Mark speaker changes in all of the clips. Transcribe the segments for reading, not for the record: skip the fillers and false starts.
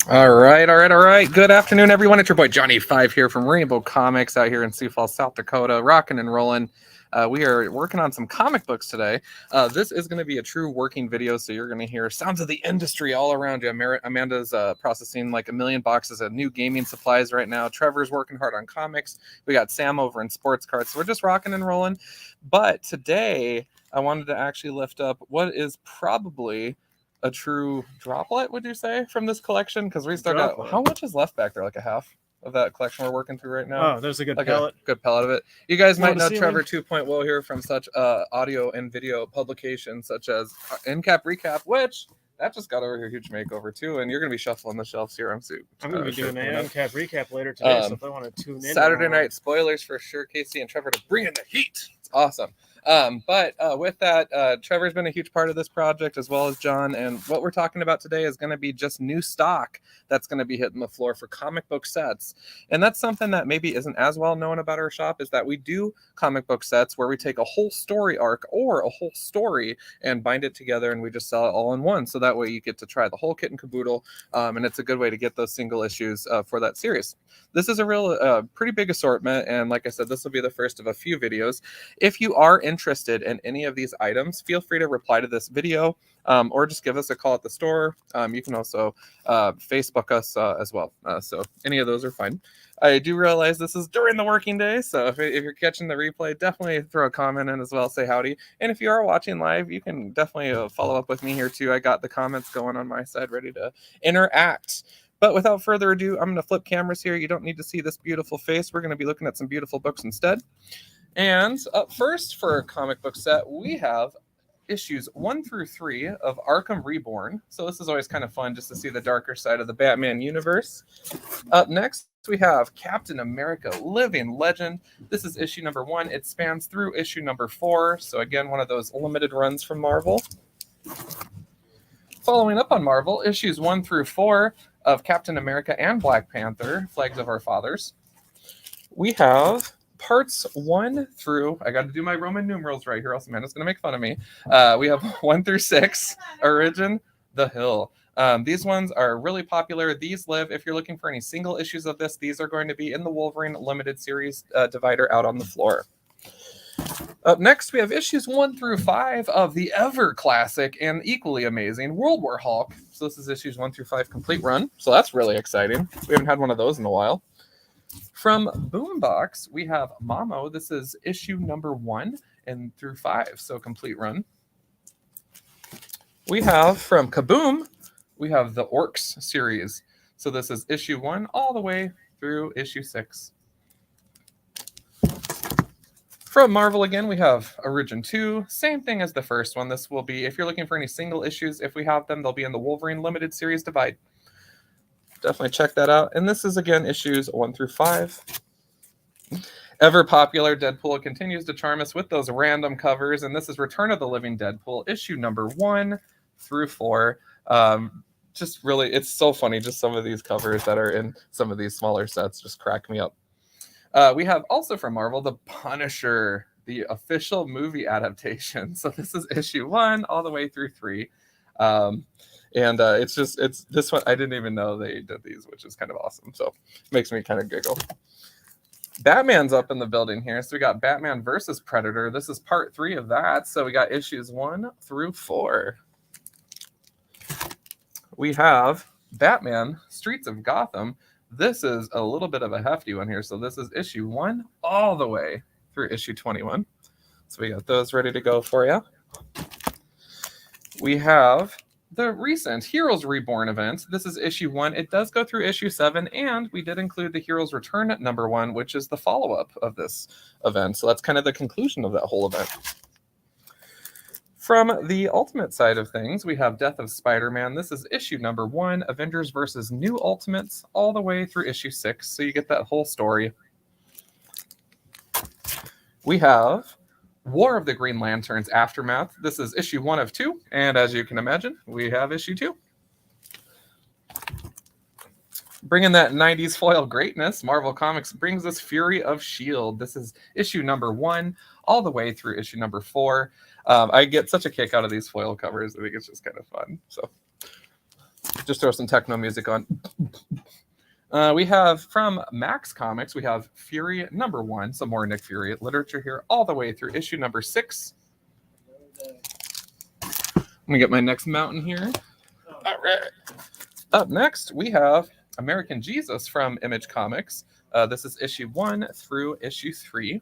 Speaker 1: All right. Good afternoon, everyone. It's your boy Johnny 5 here from Rainbow Comics out here in Sioux Falls, South Dakota, rocking and rolling. We are working on some comic books today. This is going to be a true working video, so you're going to hear sounds of the industry all around you. Amanda's processing like 1 million boxes of new gaming supplies right now. Trevor's working hard on comics. We got Sam over in sports cards. So we're just rocking and rolling. But today, I wanted to actually lift up what is probably a true droplet, would you say, from this collection? Because we still got, how much is left back there? Like a half of that collection we're working through right now.
Speaker 2: Oh, there's a good
Speaker 1: like
Speaker 2: pellet.
Speaker 1: A good pellet of it. You guys might know
Speaker 2: ceiling.
Speaker 1: Trevor 2.0 here from such audio and video publications such as Endcap Recap, which that just got over here a huge makeover too, and you're going to be shuffling the shelves here.
Speaker 2: I'm going to be doing an Endcap Recap later today, so if I want to tune in.
Speaker 1: Saturday night spoilers for sure, Casey and Trevor to bring in the heat. It's awesome. But with that, Trevor's been a huge part of this project as well as John. And what we're talking about today is going to be just new stock that's going to be hitting the floor for comic book sets. And that's something that maybe isn't as well known about our shop, is that we do comic book sets where we take a whole story arc or a whole story and bind it together, and we just sell it all in one. So that way you get to try the whole kit and caboodle. And it's a good way to get those single issues for that series. This is a real pretty big assortment. And like I said, this will be the first of a few videos. If you are interested in any of these items, feel free to reply to this video or just give us a call at the store. You can also Facebook us as well. So any of those are fine. I do realize this is during the working day, so if you're catching the replay, definitely throw a comment in as well, say howdy. And if you are watching live, you can definitely follow up with me here too. I got the comments going on my side ready to interact. But without further ado, I'm going to flip cameras here. You don't need to see this beautiful face. We're going to be looking at some beautiful books instead. And up first for our comic book set, we have issues 1 through 3 of Arkham Reborn. So this is always kind of fun just to see the darker side of the Batman universe. Up next, we have Captain America Living Legend. This is issue number 1. It spans through issue number 4. So again, one of those limited runs from Marvel. Following up on Marvel, issues 1 through 4 of Captain America and Black Panther, Flags of Our Fathers. We have parts 1 through, I got to do my Roman numerals right here, else Amanda's going to make fun of me. We have 1 through 6, Origin, The Hill. These ones are really popular. These live, if you're looking for any single issues of this, these are going to be in the Wolverine Limited Series divider out on the floor. Up next, we have issues 1 through 5 of the ever classic and equally amazing World War Hulk. So this is issues 1 through 5 complete run. So that's really exciting. We haven't had one of those in a while. From Boombox, we have Mamo. This is issue number 1 and through 5, so complete run. We have from Kaboom, we have the Orcs series. So this is issue 1 all the way through issue 6. From Marvel again, we have Origin 2, same thing as the first one. This will be, if you're looking for any single issues, if we have them, they'll be in the Wolverine Limited Series divide. Definitely check that out. And this is, again, issues 1 through 5. Ever popular Deadpool continues to charm us with those random covers. And this is Return of the Living Deadpool, issue number 1 through 4. Just really, it's so funny. Just some of these covers that are in some of these smaller sets just crack me up. We have also from Marvel, The Punisher, the official movie adaptation. So this is issue 1 all the way through 3. It's this one. I didn't even know they did these, which is kind of awesome. So it makes me kind of giggle. Batman's up in the building here. So we got Batman versus Predator. This is part 3 of that. So we got issues 1 through 4. We have Batman, Streets of Gotham. This is a little bit of a hefty one here. So this is issue 1 all the way through issue 21. So we got those ready to go for you. We have the recent Heroes Reborn event. This is issue 1. It does go through issue 7, and we did include the Heroes Return at number 1, which is the follow-up of this event. So that's kind of the conclusion of that whole event. From the Ultimate side of things, we have Death of Spider-Man. This is issue number 1, Avengers versus New Ultimates, all the way through issue 6. So you get that whole story. We have War of the Green Lanterns Aftermath. This is issue 1 of 2. And as you can imagine, we have issue 2. Bringing that 90s foil greatness, Marvel Comics brings us Fury of S.H.I.E.L.D. This is issue number 1 all the way through issue number 4. I get such a kick out of these foil covers. I think it's just kind of fun. So Just throw some techno music on. We have from Max Comics, we have Fury #1, some more Nick Fury literature here, all the way through issue number 6. Let me get my next mountain here. All right. Up next, we have American Jesus from Image Comics. This is issue 1 through issue 3.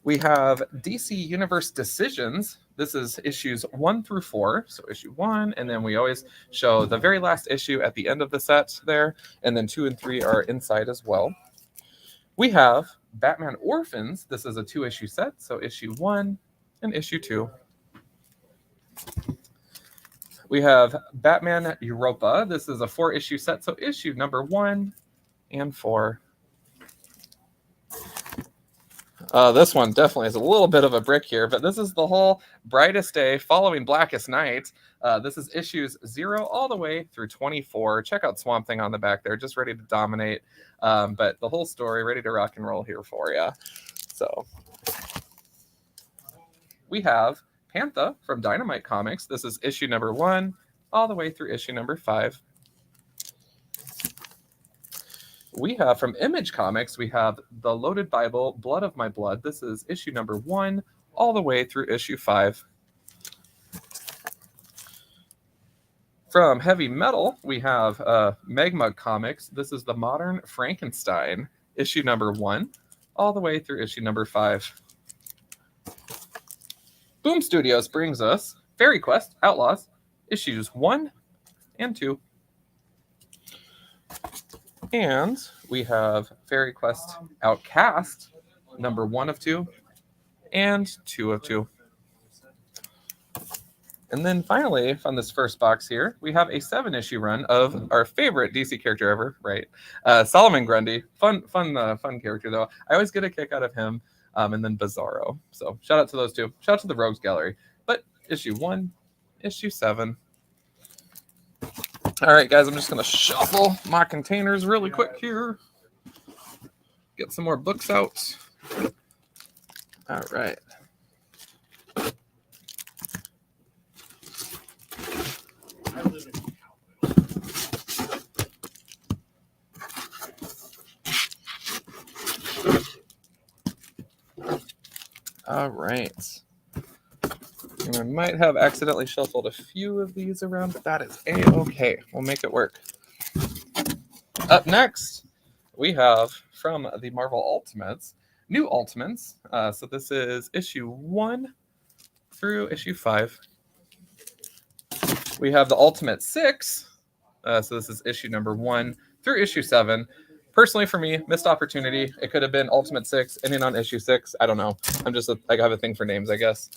Speaker 1: We have DC Universe Decisions. This is issues 1 through 4. So issue 1, and then we always show the very last issue at the end of the set there, and then 2 and 3 are inside as well. We have Batman Orphans. This is a 2-issue set, so issue 1 and issue 2. We have Batman Europa. This is a 4-issue set, so issue number 1 and 4. This one definitely is a little bit of a brick here, but this is the whole Brightest Day following Blackest Night. This is issues 0 all the way through 24. Check out Swamp Thing on the back there, just ready to dominate. But the whole story ready to rock and roll here for you. So we have Pantha from Dynamite Comics. This is issue number 1 all the way through issue number 5. We have from Image Comics, we have The Loaded Bible, Blood of My Blood. This is issue number 1 all the way through issue 5. From Heavy Metal, we have Magma Comics. This is The Modern Frankenstein, issue number 1 all the way through issue number 5. Boom Studios brings us Fairy Quest Outlaws, issues 1 and 2. And we have Fairy Quest Outcast, number 1 of 2 and 2 of 2. And then finally, on this first box here, we have a 7-issue run of our favorite DC character ever, right? Solomon Grundy. Fun character, though. I always get a kick out of him. And then Bizarro. So shout out to those two. Shout out to the Rogues Gallery. But issue 1, issue 7. All right, guys, I'm just going to shuffle my containers really quick here. Get some more books out. All right. All right. And I might have accidentally shuffled a few of these around, but that is a-okay. We'll make it work. Up next, we have from the Marvel Ultimates, new Ultimates. So this is issue 1 through issue 5. We have the Ultimate 6. So this is issue number 1 through issue 7. Personally, for me, missed opportunity. It could have been Ultimate 6 ending on issue 6. I don't know. I have a thing for names, I guess.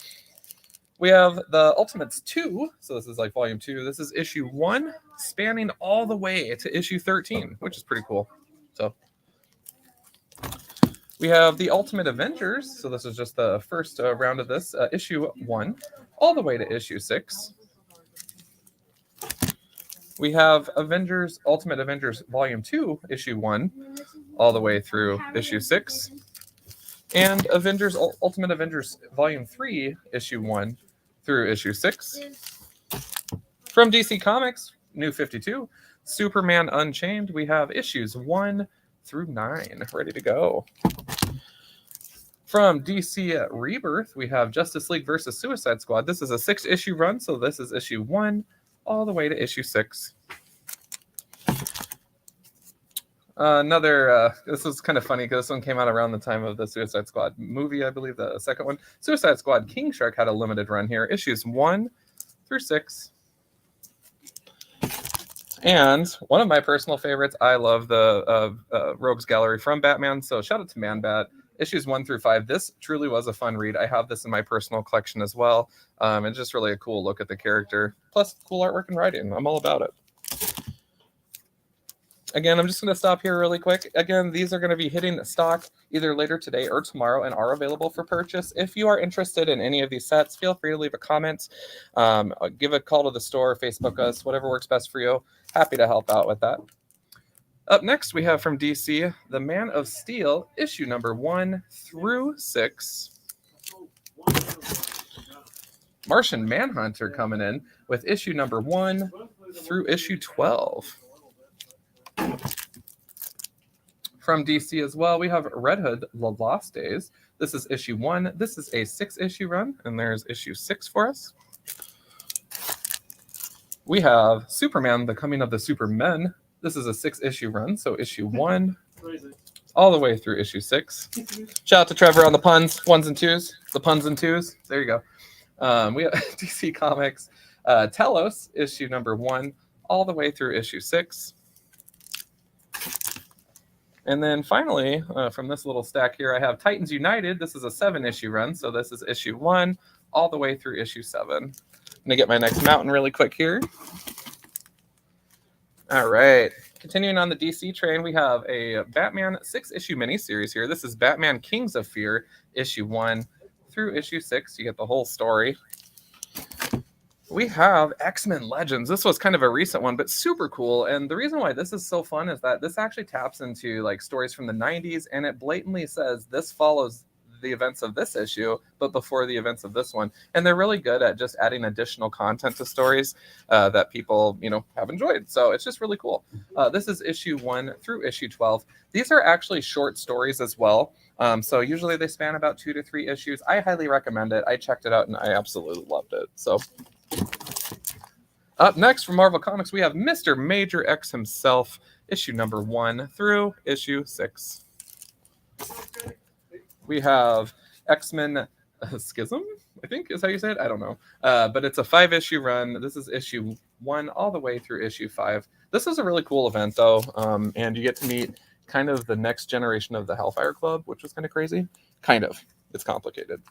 Speaker 1: We have the Ultimates 2. So this is like volume 2. This is issue 1 spanning all the way to issue 13, which is pretty cool. So we have the Ultimate Avengers. So this is just the first round of this. Issue 1 all the way to issue 6. We have Ultimate Avengers Volume 2, Issue 1, all the way through Issue 6. And Ultimate Avengers Volume 3, Issue 1 through Issue 6. From DC Comics, New 52, Superman Unchained, we have issues 1 through 9 ready to go. From DC Rebirth, we have Justice League versus Suicide Squad. This is a 6-issue run, so this is issue 1 all the way to issue 6. This was kind of funny because this one came out around the time of the Suicide Squad movie, I believe, the second one. Suicide Squad King Shark had a limited run here, issues 1 through 6. And one of my personal favorites, I love the Rogues Gallery from Batman, so shout out to Man-Bat. Issues 1 through 5. This truly was a fun read. I have this in my personal collection as well. It's just really a cool look at the character. Plus, cool artwork and writing. I'm all about it. Again, I'm just going to stop here really quick. Again, these are going to be hitting stock either later today or tomorrow and are available for purchase. If you are interested in any of these sets, feel free to leave a comment. Give a call to the store, Facebook us, whatever works best for you. Happy to help out with that. Up next, we have from DC, The Man of Steel, issue number 1 through 6. Martian Manhunter coming in with issue number 1 through issue 12. From DC as well, we have Red Hood, The Lost Days. This is issue 1. This is a 6-issue run, and there's issue 6 for us. We have Superman, The Coming of the Supermen. This is a 6-issue run, so issue 1 all the way through issue 6. Shout out to Trevor on the puns, 1s and 2s. The puns and 2s. There you go. We have DC Comics, Telos, issue number 1 all the way through issue 6. And then finally, from this little stack here, I have Titans United. This is a 7-issue run, so this is issue 1 all the way through issue 7. I'm going to get my next mountain really quick here. All right. Continuing on the DC train, we have a Batman 6-issue miniseries here. This is Batman Kings of Fear, issue 1 through issue 6. You get the whole story. We have X-Men Legends. This was kind of a recent one, but super cool. And the reason why this is so fun is that this actually taps into like stories from the 90s, and it blatantly says this follows the events of this issue, but before the events of this one. And they're really good at just adding additional content to stories that people, have enjoyed. So it's just really cool. This is issue 1 through issue 12. These are actually short stories as well. So usually they span about 2 to 3 issues. I highly recommend it. I checked it out and I absolutely loved it. So up next from Marvel Comics, we have Mr. Major X himself, issue number 1 through issue 6. We have X-Men Schism, I think is how you say it. I don't know. But it's a 5-issue run. This is issue 1 all the way through issue 5. This is a really cool event, though. And you get to meet kind of the next generation of the Hellfire Club, which was kind of crazy. Kind of. It's complicated.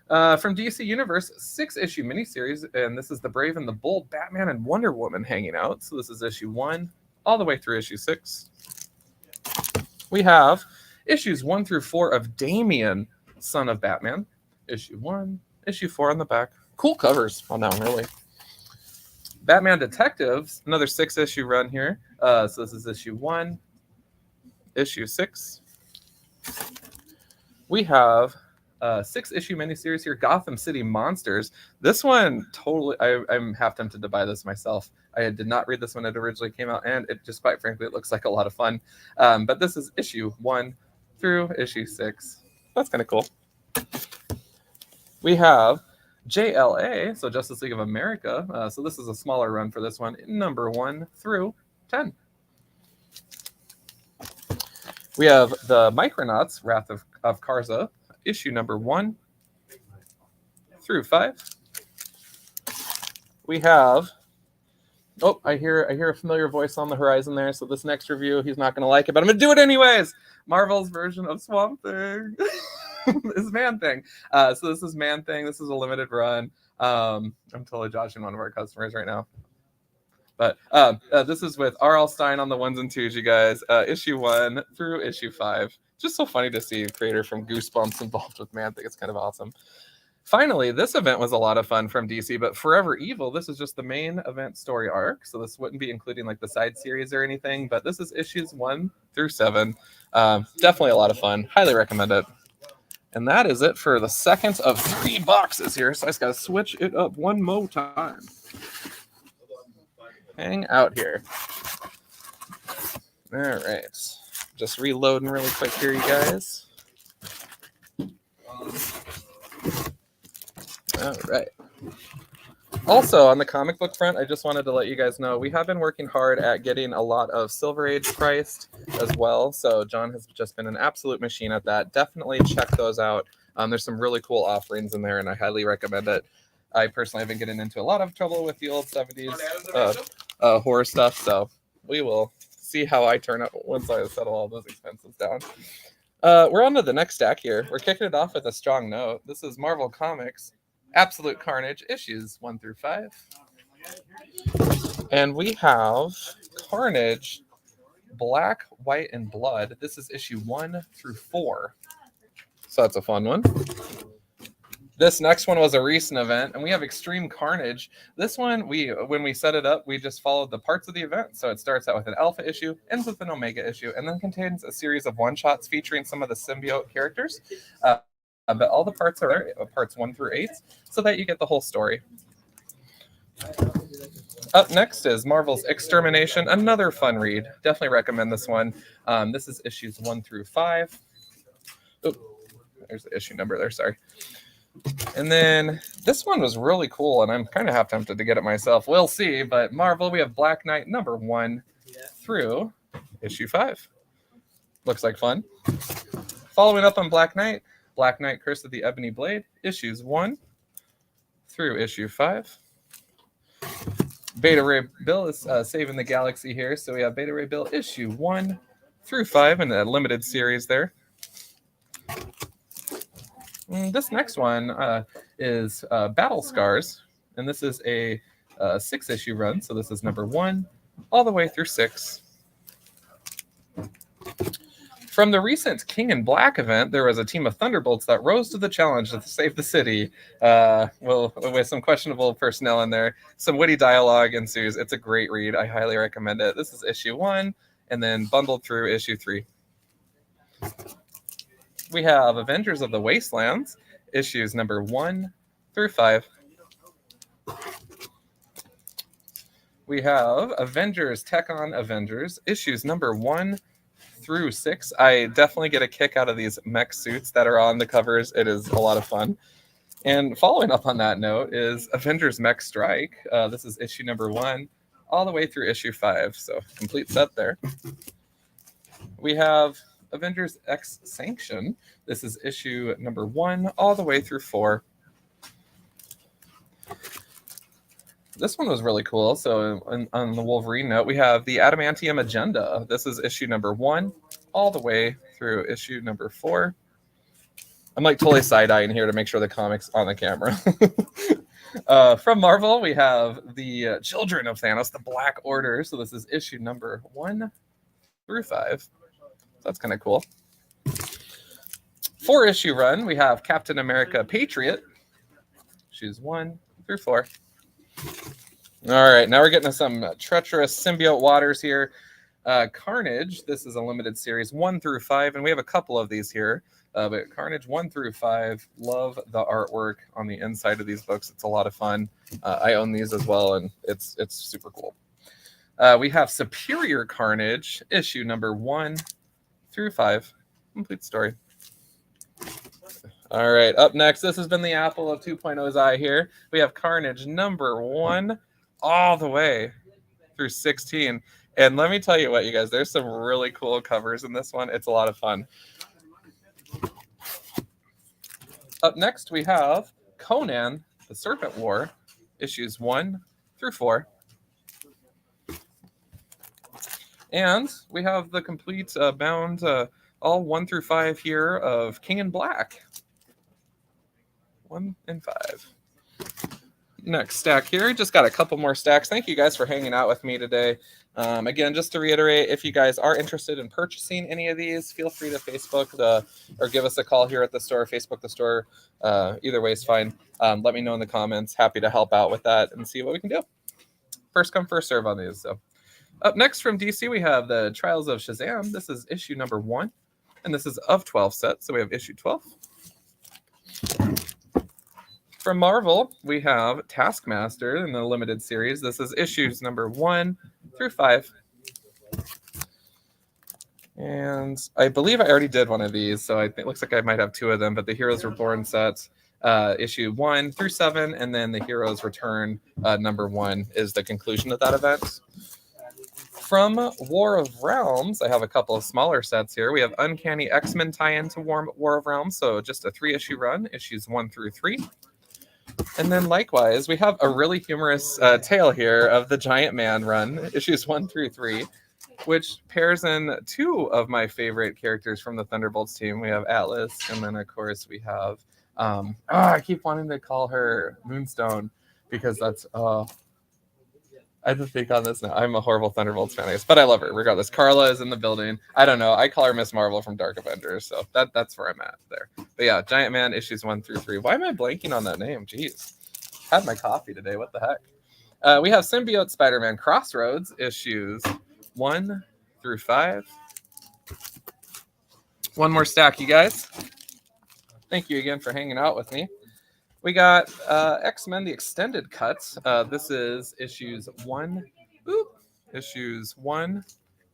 Speaker 1: From DC Universe, 6-issue miniseries. And this is The Brave and the Bold, Batman and Wonder Woman hanging out. So this is issue 1 all the way through issue 6. We have issues 1 through 4 of Damian, Son of Batman. Issue 1, issue 4 on the back. Cool covers on that one, really. Batman Detectives, another 6-issue run here. So this is issue 1, issue 6. We have a 6-issue miniseries here, Gotham City Monsters. This one, totally, I'm half tempted to buy this myself. I did not read this when it originally came out, and it just, quite frankly, it looks like a lot of fun. But this is issue 1 through issue 6. That's kind of cool. We have JLA, so Justice League of America. So this is a smaller run for this one, number 1 through 10. We have the Micronauts, Wrath of Karza, issue number 1 through 5. We have, I hear a familiar voice on the horizon there. So this next review, he's not going to like it, but I'm going to do it anyways. Marvel's version of Swamp Thing. Is Man-Thing. So this is Man-Thing. This is a limited run. I'm totally joshing one of our customers right now. But this is with R.L. Stein on the 1s and 2s, you guys. Issue 1 through issue 5. Just so funny to see a creator from Goosebumps involved with Man-Thing. It's kind of awesome. Finally, this event was a lot of fun from DC, but Forever Evil, this is just the main event story arc. So this wouldn't be including like the side series or anything, but this is issues 1 through 7. Definitely a lot of fun. Highly recommend it. And that is it for the second of 3 boxes here. So I just got to switch it up one more time. Hang out here. All right. Just reloading really quick here, you guys. All right. Also, on the comic book front, I just wanted to let you guys know we have been working hard at getting a lot of Silver Age priced as well. So John has just been an absolute machine at that. Definitely check those out. There's some really cool offerings in there, and I highly recommend it. I personally have been getting into a lot of trouble with the old 70s horror stuff, so we will see how I turn out once I settle all those expenses down. We're on to the next stack here. We're kicking it off with a strong note. This is Marvel Comics Absolute Carnage, issues 1 through 5. And we have Carnage, Black, White, and Blood. This is issue 1 through 4. So that's a fun one. This next one was a recent event, and we have Extreme Carnage. This one, when we set it up, we just followed the parts of the event. So it starts out with an alpha issue, ends with an omega issue, and then contains a series of one-shots featuring some of the symbiote characters. But all the parts are there, parts 1 through 8, so that you get the whole story. Up next is Marvel's Extermination, another fun read. Definitely recommend this one. This is issues 1 through 5. Oh, there's the issue number there, sorry. And then this one was really cool, and I'm kind of half tempted to get it myself. We'll see, but Marvel, we have Black Knight number 1 through issue 5. Looks like fun. Following up on Black Knight Curse of the Ebony Blade, issues 1 through issue 5. Beta Ray Bill is saving the galaxy here, so we have Beta Ray Bill issue 1 through 5 in a limited series there. This next one is Battle Scars, and this is a 6-issue run, so this is number 1 all the way through 6. From the recent King in Black event, there was a team of Thunderbolts that rose to the challenge to save the city. With some questionable personnel in there. Some witty dialogue ensues. It's a great read. I highly recommend it. This is issue 1, and then bundled through issue 3. We have Avengers of the Wastelands, issues number 1 through 5. We have Avengers Tech on Avengers, issues number 1 through 6. I definitely get a kick out of these mech suits that are on the covers. It is a lot of fun. And following up on that note is Avengers Mech Strike. This is issue number 1 all the way through issue 5. So complete set there. We have Avengers X Sanction. This is issue number 1 all the way through 4. This one was really cool. So on the Wolverine note, we have the Adamantium Agenda. This is issue number 1 all the way through issue number 4. I'm like totally side-eyeing here to make sure the comic's on the camera. From Marvel, we have the Children of Thanos, the Black Order. So this is issue number 1 through 5. That's kind of cool. 4-issue run, we have Captain America Patriot, issues 1 through 4. All right, now we're getting to some treacherous symbiote waters here. Carnage, this is a limited series 1 through 5, and we have a couple of these here. But Carnage 1 through 5, love the artwork on the inside of these books. It's a lot of fun. I own these as well, and it's super cool. We have Superior Carnage, issue number 1 through 5. Complete story. All right, up next, this has been the apple of 2.0's eye here. We have Carnage number 1 all the way through 16. And let me tell you what, you guys, there's some really cool covers in this one. It's a lot of fun. Up next, we have Conan, the Serpent War, issues 1 through 4. And we have the complete bound, all 1 through 5 here of King in Black. 1 and 5. Next stack here. Just got a couple more stacks. Thank you guys for hanging out with me today. Again, just to reiterate, if you guys are interested in purchasing any of these, feel free to Facebook or give us a call here at the store, Facebook the store. Either way is fine. Let me know in the comments. Happy to help out with that and see what we can do. First come, first serve on these. So, up next from DC, we have the Trials of Shazam. This is issue number 1, and this is of 12 sets. So we have issue 12. From Marvel, we have Taskmaster in the limited series. This is issues number 1 through 5. And I believe I already did one of these, so it looks like I might have 2 of them, but the Heroes Reborn sets, issue 1 through 7, and then the Heroes Return number 1 is the conclusion of that event. From War of Realms, I have a couple of smaller sets here. We have Uncanny X-Men tie-in to War of Realms, so just a 3-issue run, issues 1 through 3. And then likewise, we have a really humorous tale here of the Giant Man run, issues 1 through 3, which pairs in 2 of my favorite characters from the Thunderbolts team. We have Atlas, and then, of course, we have... I keep wanting to call her Moonstone, because that's... I have to think on this now. I'm a horrible Thunderbolts fan, I guess, but I love her regardless. Carla is in the building. I don't know. I call her Miss Marvel from Dark Avengers, so that's where I'm at there. But yeah, Giant Man issues 1 through 3. Why am I blanking on that name? Jeez. Had my coffee today. What the heck? We have Symbiote Spider-Man Crossroads issues 1 through 5. One more stack, you guys. thank you again for hanging out with me. We got X-Men the Extended Cuts. This is issues 1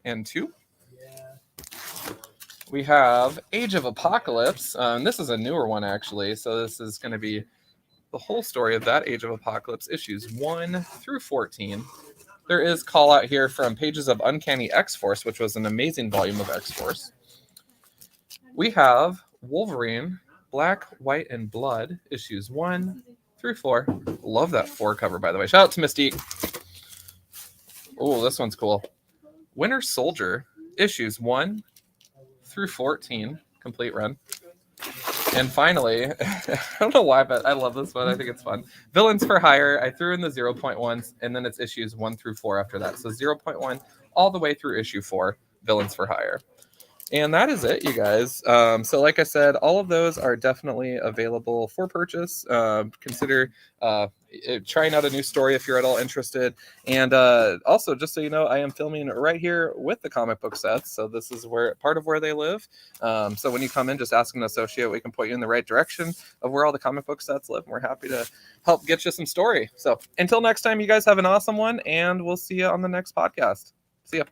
Speaker 1: and 2. We have Age of Apocalypse. And this is a newer one, actually. So this is going to be the whole story of that Age of Apocalypse, issues 1 through 14. There is call out here from Pages of Uncanny X-Force, which was an amazing volume of X-Force. We have Wolverine, Black, White, and Blood, issues 1 through 4. Love that 4 cover, by the way. Shout out to Mystique. Oh, this one's cool. Winter Soldier, issues 1 through 14, complete run. And finally, I don't know why, but I love this one. I think it's fun. Villains for Hire. I threw in the 0.1s, and then it's issues 1 through 4 after that. So 0.1 all the way through issue 4, Villains for Hire. And that is it, you guys. So like I said, all of those are definitely available for purchase. Consider trying out a new story if you're at all interested. And also, just so you know, I am filming right here with the comic book sets. So this is part of where they live. So when you come in, just ask an associate. We can point you in the right direction of where all the comic book sets live. And we're happy to help get you some story. So until next time, you guys have an awesome one. And we'll see you on the next podcast. See ya.